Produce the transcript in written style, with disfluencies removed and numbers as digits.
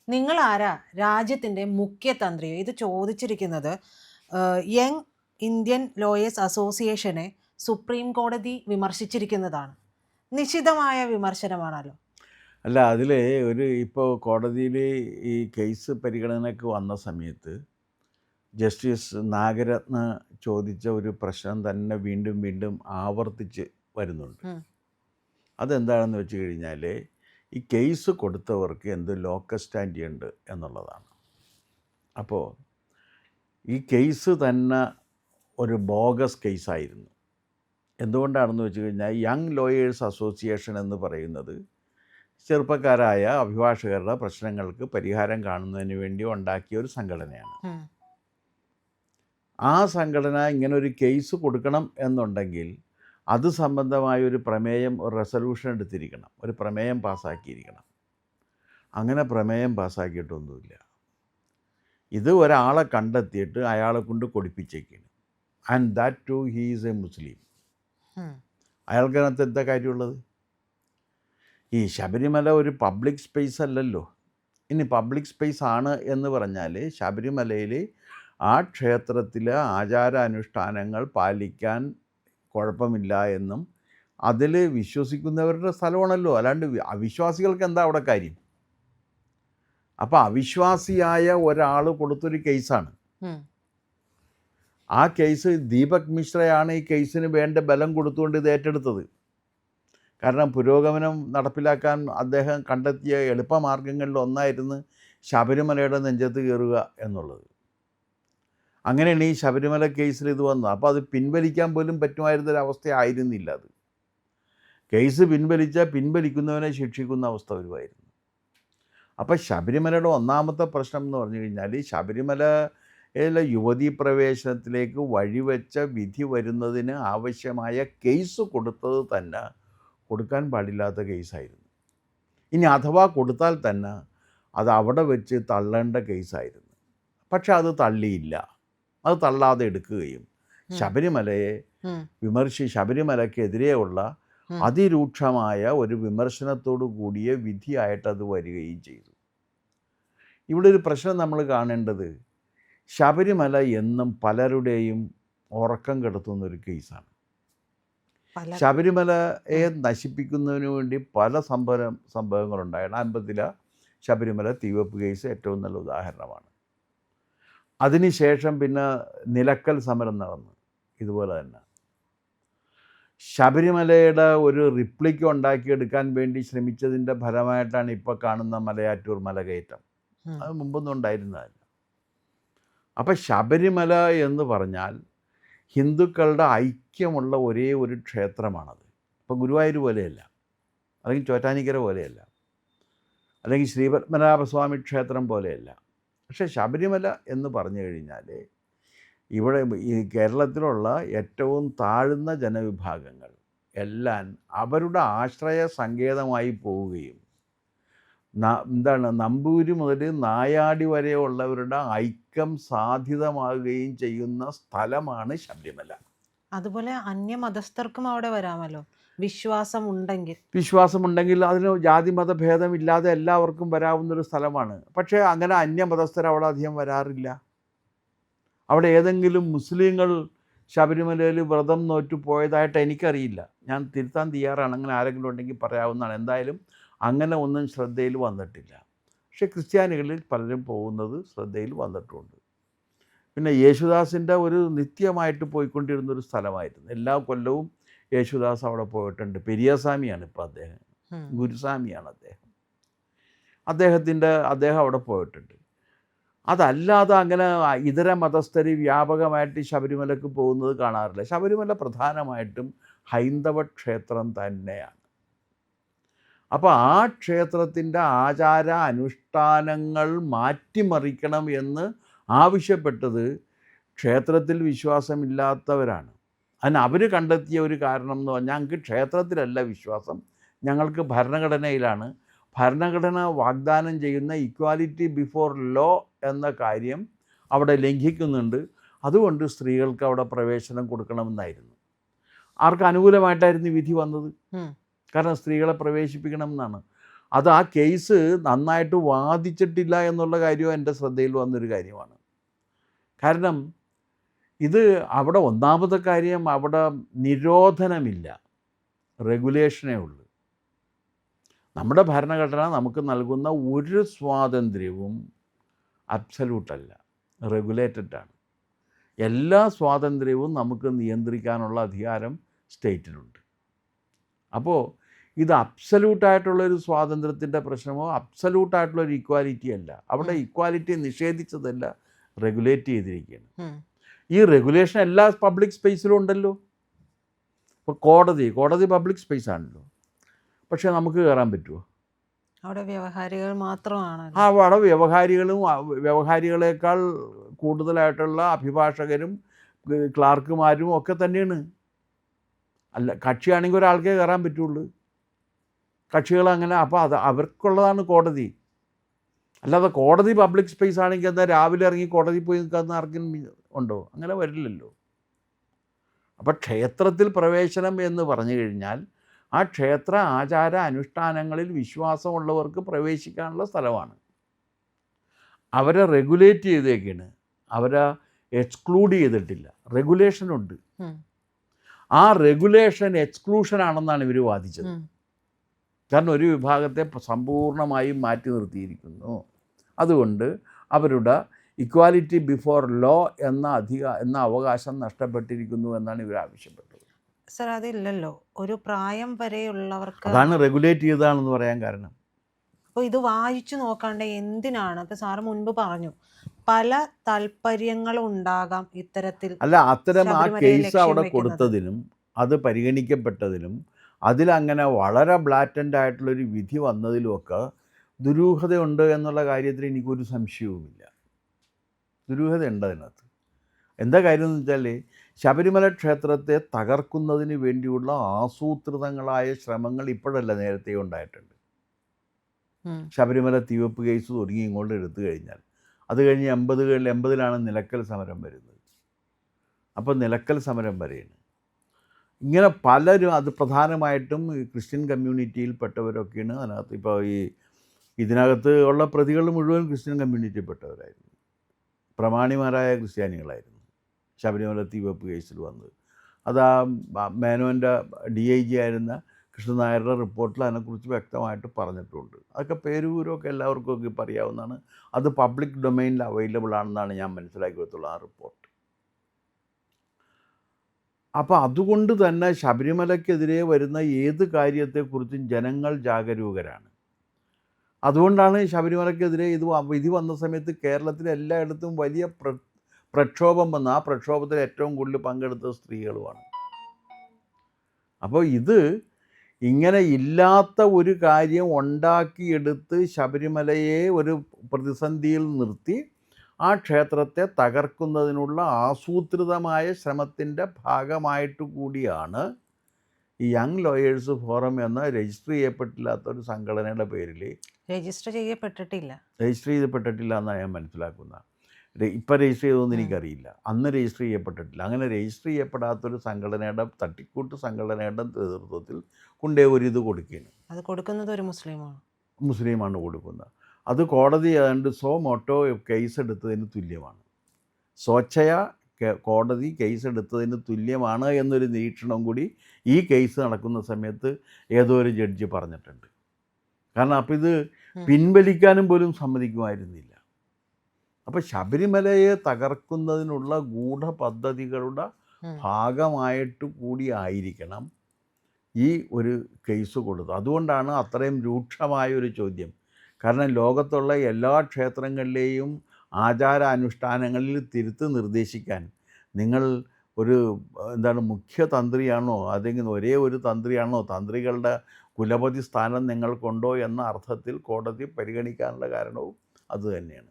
നിങ്ങൾ ആരാ രാജ്യത്തിന്റെ മുഖ്യതന്ത്രിയോ? ഇത് ചോദിച്ചിരിക്കുന്നത് യങ് ഇന്ത്യൻ ലോയേഴ്സ് അസോസിയേഷനെ സുപ്രീം കോടതി വിമർശിച്ചിരിക്കുന്നതാണ്. നിശിതമായ വിമർശനമാണല്ലോ. അല്ല, അതിൽ ഇപ്പോൾ കോടതിയിൽ ഈ കേസ് പരിഗണനയ്ക്ക് വന്ന സമയത്ത് ജസ്റ്റിസ് നാഗരത്ന ചോദിച്ച ഒരു പ്രശ്നം തന്നെ വീണ്ടും വീണ്ടും ആവർത്തിച്ച് വരുന്നുണ്ട്. അതെന്താണെന്ന് വെച്ച് കഴിഞ്ഞാൽ, ഈ കേസ് കൊടുത്തവർക്ക് എന്ത് ലോക്കൽ സ്റ്റാൻഡ് ഉണ്ട് എന്നുള്ളതാണ്. അപ്പോൾ ഈ കേസ് തന്നെ ഒരു ബോഗസ് കേസായിരുന്നു. എന്തുകൊണ്ടാണെന്ന് വെച്ച് കഴിഞ്ഞാൽ, യങ് ലോയേഴ്സ് അസോസിയേഷൻ എന്ന് പറയുന്നത് ചെറുപ്പക്കാരായ അഭിഭാഷകരുടെ പ്രശ്നങ്ങൾക്ക് പരിഹാരം കാണുന്നതിന് വേണ്ടി ഉണ്ടാക്കിയ ഒരു സംഘടനയാണ്. ആ സംഘടന ഇങ്ങനെ ഒരു കേസ് കൊടുക്കണം എന്നുണ്ടെങ്കിൽ അത് സംബന്ധമായൊരു പ്രമേയം, ഒരു റെസൊല്യൂഷൻ എടുത്തിരിക്കണം, ഒരു പ്രമേയം പാസ്സാക്കിയിരിക്കണം. അങ്ങനെ പ്രമേയം പാസ്സാക്കിയിട്ടൊന്നുമില്ല. ഇത് ഒരാളെ കണ്ടെത്തിയിട്ട് അയാളെ കൊണ്ട് കൊടുപ്പിച്ചേക്കാണ്. And that too he is a Muslim. അയാൾക്കതിനകത്ത് എന്താ കാര്യമുള്ളത്? ഈ ശബരിമല ഒരു പബ്ലിക് സ്പേസ് അല്ലല്ലോ. ഇനി പബ്ലിക് സ്പേസ് ആണ് എന്ന് പറഞ്ഞാൽ ശബരിമലയിൽ ആ ക്ഷേത്രത്തിലെ ആചാരാനുഷ്ഠാനങ്ങൾ പാലിക്കാൻ കുഴപ്പമില്ല എന്നും അതിൽ വിശ്വസിക്കുന്നവരുടെ സ്ഥലമാണല്ലോ. അല്ലാണ്ട് അവിശ്വാസികൾക്ക് എന്താ അവിടെ കാര്യം? അപ്പോൾ അവിശ്വാസിയായ ഒരാൾ കൊടുത്തൊരു കേസാണ്. ആ കേസ് ദീപക് മിശ്രയാണ് ഈ കേസിന് വേണ്ട ബലം കൊടുത്തുകൊണ്ട് ഇത് ഏറ്റെടുത്തത്. കാരണം പുരോഗമനം നടപ്പിലാക്കാൻ അദ്ദേഹം കണ്ടെത്തിയ എളുപ്പമാർഗങ്ങളിൽ ഒന്നായിരുന്നു ശബരിമലയുടെ നെഞ്ചത്ത് കയറുക എന്നുള്ളത്. അങ്ങനെയാണ് ഈ ശബരിമല കേസിൽ ഇത് വന്നത്. അപ്പോൾ അത് പിൻവലിക്കാൻ പോലും പറ്റുമായിരുന്നൊരവസ്ഥയായിരുന്നില്ല അത്. കേസ് പിൻവലിക്കുന്നവനെ ശിക്ഷിക്കുന്ന അവസ്ഥ വരുമായിരുന്നു. അപ്പോൾ ശബരിമലയുടെ ഒന്നാമത്തെ പ്രശ്നം എന്ന് പറഞ്ഞു കഴിഞ്ഞാൽ, ശബരിമലയിലെ യുവതീ പ്രവേശനത്തിലേക്ക് വഴിവെച്ച വിധി വരുന്നതിന് ആവശ്യമായ കേസ് കൊടുത്തത് തന്നെ കൊടുക്കാൻ പാടില്ലാത്ത കേസായിരുന്നു. ഇനി അഥവാ കൊടുത്താൽ തന്നെ അത് അവിടെ വെച്ച് തള്ളേണ്ട കേസായിരുന്നു. പക്ഷെ അത് തള്ളിയില്ല. അത് തള്ളാതെ എടുക്കുകയും ശബരിമലയെ ശബരിമലക്കെതിരെയുള്ള അതിരൂക്ഷമായ ഒരു വിമർശനത്തോടു കൂടിയ വിധിയായിട്ട് അത് വരികയും ചെയ്തു. ഇവിടെ ഒരു പ്രശ്നം നമ്മൾ കാണേണ്ടത്, ശബരിമല എന്നും പലരുടെയും ഉറക്കം കെടുത്തുന്നൊരു കേസാണ്. ശബരിമലയെ നശിപ്പിക്കുന്നതിന് വേണ്ടി പല സംഭവങ്ങളുണ്ടായിരുന്നു. 50-ലെ ശബരിമല തീവെപ്പ് കേസ് ഏറ്റവും നല്ല ഉദാഹരണമാണ്. അതിനുശേഷം പിന്നെ നിലക്കൽ സമരം നടന്നു. ഇതുപോലെ തന്നെ ശബരിമലയുടെ ഒരു റിപ്ലിക്ക ഉണ്ടാക്കിയെടുക്കാൻ വേണ്ടി ശ്രമിച്ചതിൻ്റെ ഫലമായിട്ടാണ് ഇപ്പോൾ കാണുന്ന മലയാറ്റൂർ മലകയറ്റം. അത് മുമ്പൊന്നും ഉണ്ടായിരുന്നതല്ല. അപ്പം ശബരിമല എന്ന് പറഞ്ഞാൽ ഹിന്ദുക്കളുടെ ഐക്യമുള്ള ഒരേ ഒരു ക്ഷേത്രമാണത്. ഇപ്പം ഗുരുവായൂർ പോലെയല്ല, അല്ലെങ്കിൽ ചോറ്റാനിക്കര പോലെയല്ല, അല്ലെങ്കിൽ ശ്രീപത്മനാഭസ്വാമി ക്ഷേത്രം പോലെയല്ല. പക്ഷേ ശബരിമല എന്ന് പറഞ്ഞു കഴിഞ്ഞാൽ ഇവിടെ ഈ കേരളത്തിലുള്ള ഏറ്റവും താഴ്ന്ന ജനവിഭാഗങ്ങൾ എല്ലാം അവരുടെ ആശ്രയ സങ്കേതമായി പോവുകയും നമ്പൂരി മുതൽ നായാടി വരെയുള്ളവരുടെ ഐക്യം സാധ്യതമാകുകയും ചെയ്യുന്ന സ്ഥലമാണ് ശബരിമല. അതുപോലെ അന്യമതസ്ഥർക്കും അവിടെ വരാമല്ലോ, വിശ്വാസമുണ്ടെങ്കിൽ അതിന് ജാതി മതഭേദമില്ലാതെ എല്ലാവർക്കും വരാവുന്നൊരു സ്ഥലമാണ്. പക്ഷേ അങ്ങനെ അന്യമതസ്ഥർ അവിടെ അധികം വരാറില്ല. അവിടെ ഏതെങ്കിലും മുസ്ലിങ്ങൾ ശബരിമലയിൽ വ്രതം നോറ്റു പോയതായിട്ട് എനിക്കറിയില്ല. ഞാൻ തിരുത്താൻ തയ്യാറാണ്, അങ്ങനെ ആരെങ്കിലും ഉണ്ടെങ്കിൽ പറയാവുന്നതാണ്. എന്തായാലും അങ്ങനെ ഒന്നും ശ്രദ്ധയിൽ വന്നിട്ടില്ല. പക്ഷേ ക്രിസ്ത്യാനികളിൽ പലരും പോകുന്നത് ശ്രദ്ധയിൽ വന്നിട്ടുണ്ട്. പിന്നെ യേശുദാസിൻ്റെ ഒരു നിത്യമായിട്ട് പോയിക്കൊണ്ടിരുന്നൊരു സ്ഥലമായിരുന്നു. എല്ലാ കൊല്ലവും യേശുദാസ് അവിടെ പോയിട്ടുണ്ട്. പെരിയസ്വാമിയാണ് ഇപ്പോൾ അദ്ദേഹം, ഗുരുസ്വാമിയാണ് അദ്ദേഹം അവിടെ പോയിട്ടുണ്ട്. അതല്ലാതെ അങ്ങനെ ഇതര മതസ്ഥർ വ്യാപകമായിട്ട് ശബരിമലക്ക് പോകുന്നത് കാണാറില്ല. ശബരിമല പ്രധാനമായിട്ടും ഹൈന്ദവ ക്ഷേത്രം തന്നെയാണ്. അപ്പോൾ ആ ക്ഷേത്രത്തിൻ്റെ ആചാര അനുഷ്ഠാനങ്ങൾ മാറ്റിമറിക്കണം എന്ന് ആവശ്യപ്പെട്ടത് ക്ഷേത്രത്തിൽ വിശ്വാസമില്ലാത്തവരാണ്. അതിന് അവർ കണ്ടെത്തിയ ഒരു കാരണം എന്ന് പറഞ്ഞാൽ, ഞങ്ങൾക്ക് ക്ഷേത്രത്തിലല്ല വിശ്വാസം, ഞങ്ങൾക്ക് ഭരണഘടനയിലാണ്. ഭരണഘടന വാഗ്ദാനം ചെയ്യുന്ന ഇക്വാലിറ്റി ബിഫോർ ലോ എന്ന കാര്യം അവിടെ ലംഘിക്കുന്നുണ്ട്. അതുകൊണ്ട് സ്ത്രീകൾക്ക് അവിടെ പ്രവേശനം കൊടുക്കണമെന്നായിരുന്നു. ആർക്ക് അനുകൂലമായിട്ടായിരുന്നു വിധി വന്നത്? കാരണം സ്ത്രീകളെ പ്രവേശിപ്പിക്കണം എന്നാണ്. അത് ആ കേസ് നന്നായിട്ട് വാദിച്ചിട്ടില്ല എന്നുള്ള കാര്യവും എൻ്റെ ശ്രദ്ധയിൽ വന്നൊരു കാര്യമാണ്. കാരണം ഇത് അവിടെ ഒന്നാമത്തെ കാര്യം അവിടെ നിരോധനമില്ല, റെഗുലേഷനേ ഉള്ളൂ. നമ്മുടെ ഭരണഘടന നമുക്ക് നൽകുന്ന ഒരു സ്വാതന്ത്ര്യവും അബ്സല്യൂട്ടല്ല, റെഗുലേറ്റഡാണ്. എല്ലാ സ്വാതന്ത്ര്യവും നമുക്ക് നിയന്ത്രിക്കാനുള്ള അധികാരം സ്റ്റേറ്റിനുണ്ട്. അപ്പോൾ ഇത് അബ്സല്യൂട്ടായിട്ടുള്ളൊരു സ്വാതന്ത്ര്യത്തിൻ്റെ പ്രശ്നമോ അബ്സല്യൂട്ടായിട്ടുള്ളൊരു ഇക്വാലിറ്റി അല്ല. അവിടെ ഇക്വാലിറ്റി നിഷേധിച്ചതല്ല, റെഗുലേറ്റ് ചെയ്തിരിക്കുകയാണ്. ഈ റെഗുലേഷൻ എല്ലാ പബ്ലിക് സ്പേസിലും ഉണ്ടല്ലോ. ഇപ്പോൾ കോടതി പബ്ലിക് സ്പേസ് ആണല്ലോ. പക്ഷേ നമുക്ക് കയറാൻ പറ്റുമോ? അവിടെ വ്യവഹാരികൾ മാത്രമാണ്. അവിടെ വ്യവഹാരികളേക്കാൾ കൂടുതലായിട്ടുള്ള അഭിഭാഷകരും ക്ലാർക്കുമാരും ഒക്കെ തന്നെയാണ്. അല്ല, കക്ഷിയാണെങ്കിൽ ഒരാൾക്കേ കയറാൻ പറ്റുള്ളൂ. കക്ഷികളങ്ങനെ. അപ്പോൾ അത് അവർക്കുള്ളതാണ് കോടതി. അല്ലാതെ കോടതി പബ്ലിക് സ്പേസ് ആണെങ്കിൽ എന്നാൽ രാവിലെ ഇറങ്ങി കോടതി പോയി നിൽക്കാവുന്ന ആർക്കും ഉണ്ടോ? അങ്ങനെ വരില്ലല്ലോ. അപ്പോൾ ക്ഷേത്രത്തിൽ പ്രവേശനം എന്ന് പറഞ്ഞു കഴിഞ്ഞാൽ ആ ക്ഷേത്ര ആചാര അനുഷ്ഠാനങ്ങളിൽ വിശ്വാസമുള്ളവർക്ക് പ്രവേശിക്കാനുള്ള സ്ഥലമാണ്. അവരെ റെഗുലേറ്റ് ചെയ്തേക്കാണ്, അവരെ എക്സ്ക്ലൂഡ് ചെയ്തിട്ടില്ല. റെഗുലേഷനുണ്ട്. ആ റെഗുലേഷൻ എക്സ്ക്ലൂഷനാണെന്നാണ് ഇവർ വാദിച്ചത്. കാരണം ഒരു വിഭാഗത്തെ സമ്പൂർണ്ണമായും മാറ്റി നിർത്തിയിരിക്കുന്നു. അതുകൊണ്ട് അവരുടെ ഇക്വാലിറ്റി ബിഫോർ ലോ എന്ന അവകാശം നഷ്ടപ്പെട്ടിരിക്കുന്നു എന്നാണ് ഇവർ ആവശ്യപ്പെട്ടത്. സർ, അതില്ലല്ലോ. ഒരു പ്രായം വരെയുള്ളവർക്ക് അതാണ് റെഗുലേറ്റ് ചെയ്തതാണെന്ന് പറയാൻ കാരണം. അപ്പോൾ ഇത് വായിച്ചു നോക്കാണ്ട് എന്തിനാണ്? ഇപ്പോൾ സാറ് മുൻപ് പറഞ്ഞു പല താല്പര്യങ്ങളുണ്ടാകാം ഇത്തരത്തിൽ. അല്ല, അത്തരം ആ കേസ് അവിടെ കൊടുത്തതിനും അത് പരിഗണിക്കപ്പെട്ടതിനും അതിലങ്ങനെ വളരെ ബ്ലാറ്റൻ്റ് ആയിട്ടുള്ളൊരു വിധി വന്നതിലുമൊക്കെ ദുരൂഹതയുണ്ട് എന്നുള്ള കാര്യത്തിൽ എനിക്കൊരു സംശയവുമില്ല. ദുരൂഹതയുണ്ട് അതിനകത്ത്. എന്താ കാര്യം എന്ന് വെച്ചാൽ ശബരിമല ക്ഷേത്രത്തെ തകർക്കുന്നതിന് വേണ്ടിയുള്ള ആസൂത്രിതങ്ങളായ ശ്രമങ്ങൾ ഇപ്പോഴല്ല, നേരത്തെ ഉണ്ടായിട്ടുണ്ട്. ശബരിമല തീവെപ്പ് കേസ് തുടങ്ങി ഇങ്ങോട്ട് എടുത്തു കഴിഞ്ഞാൽ അത് കഴിഞ്ഞ് 80ലാണ് നിലക്കൽ സമരം വരുന്നത്. അപ്പോൾ നിലക്കൽ സമരം വരെയാണ്. ഇങ്ങനെ പലരും, അത് പ്രധാനമായിട്ടും ക്രിസ്ത്യൻ കമ്മ്യൂണിറ്റിയിൽപ്പെട്ടവരൊക്കെയാണ് അതിനകത്ത്. ഇപ്പോൾ ഇതിനകത്ത് ഉള്ള പ്രതികൾ മുഴുവൻ ക്രിസ്ത്യൻ കമ്മ്യൂണിറ്റിയിൽപ്പെട്ടവരായിരുന്നു, പ്രമാണിമാരായ ക്രിസ്ത്യാനികളായിരുന്നു ശബരിമല തീവെപ്പ് കേസിൽ വന്നത്. അത് ആ മേനോൻ്റെ DIG ആയിരുന്ന കൃഷ്ണനായരുടെ റിപ്പോർട്ടിൽ അതിനെക്കുറിച്ച് വ്യക്തമായിട്ട് പറഞ്ഞിട്ടുണ്ട്. അതൊക്കെ പേരൂരൊക്കെ എല്ലാവർക്കും ഒക്കെ ഇപ്പോൾ അറിയാവുന്നതാണ്. അത് പബ്ലിക് ഡൊമൈനിൽ അവൈലബിൾ ആണെന്നാണ് ഞാൻ മനസ്സിലാക്കിയിട്ടുള്ള ആ റിപ്പോർട്ട്. അപ്പോൾ അതുകൊണ്ട് തന്നെ ശബരിമലയ്ക്കെതിരെ വരുന്ന ഏത് കാര്യത്തെക്കുറിച്ചും ജനങ്ങൾ ജാഗരൂകരാണ്. അതുകൊണ്ടാണ് ശബരിമലയ്ക്കെതിരെ വിധി വന്ന സമയത്ത് കേരളത്തിലെ എല്ലായിടത്തും വലിയ പ്രക്ഷോഭം വന്ന് ആ പ്രക്ഷോഭത്തിൽ ഏറ്റവും കൂടുതൽ പങ്കെടുത്തത് സ്ത്രീകളുമാണ്. അപ്പോൾ ഇത് ഇങ്ങനെ ഇല്ലാത്ത ഒരു കാര്യം ഉണ്ടാക്കിയെടുത്ത് ശബരിമലയെ ഒരു പ്രതിസന്ധിയിൽ നിർത്തി ആ ക്ഷേത്രത്തെ തകർക്കുന്നതിനുള്ള ആസൂത്രിതമായ ശ്രമത്തിൻ്റെ ഭാഗമായിട്ട് കൂടിയാണ് ഈ യങ് ലോയേഴ്സ് ഫോറം എന്ന രജിസ്റ്റർ ചെയ്യപ്പെട്ടില്ലാത്തൊരു സംഘടനയുടെ പേരിൽ രജിസ്റ്റർ ചെയ്യപ്പെട്ടിട്ടില്ല എന്നാണ് ഞാൻ മനസ്സിലാക്കുന്നത്. ഇപ്പം രജിസ്റ്റർ ചെയ്തതെന്ന് എനിക്കറിയില്ല. അന്ന് രജിസ്റ്റർ ചെയ്യപ്പെട്ടിട്ടില്ല. അങ്ങനെ രജിസ്റ്റർ ചെയ്യപ്പെടാത്തൊരു സംഘടനയുടെ, തട്ടിക്കൂട്ട് സംഘടനയുടെ നേതൃത്വത്തിൽ കൊണ്ടുപോയി കൊടുക്കുകയാണ്. അത് കൊടുക്കുന്നത് ഒരു മുസ്ലിമാണ് കൊടുക്കുന്നത്. അത് കോടതി ഏതാണ്ട് മോട്ടോ കേസ് എടുത്തതിന് തുല്യമാണ്. സ്വച്ഛയ കോടതി കേസ് എടുത്തതിന് തുല്യമാണ് എന്നൊരു നിരീക്ഷണം കൂടി ഈ കേസ് നടക്കുന്ന സമയത്ത് ഏതോ ഒരു ജഡ്ജി പറഞ്ഞിട്ടുണ്ട്. കാരണം അപ്പോൾ ഇത് പിൻവലിക്കാനും പോലും സമ്മതിക്കുമായിരുന്നില്ല. അപ്പോൾ ശബരിമലയെ തകർക്കുന്നതിനുള്ള ഗൂഢപദ്ധതികളുടെ ഭാഗമായിട്ട് കൂടി ആയിരിക്കണം ഈ ഒരു കേസ് കൊടുത്തത്. അതുകൊണ്ടാണ് അത്രയും രൂക്ഷമായൊരു ചോദ്യം. കാരണം ലോകത്തുള്ള എല്ലാ ക്ഷേത്രങ്ങളിലെയും ആചാരാനുഷ്ഠാനങ്ങളിൽ തിരുത്ത് നിർദ്ദേശിക്കാൻ നിങ്ങൾ ഒരു മുഖ്യ തന്ത്രിയാണോ, അല്ലെങ്കിൽ ഒരേ ഒരു തന്ത്രിയാണോ, തന്ത്രികളുടെ കുലപതി സ്ഥാനം നിങ്ങൾക്കുണ്ടോ എന്ന അർത്ഥത്തിൽ കോടതി പരിഗണിക്കാനുള്ള കാരണവും അതുതന്നെയാണ്.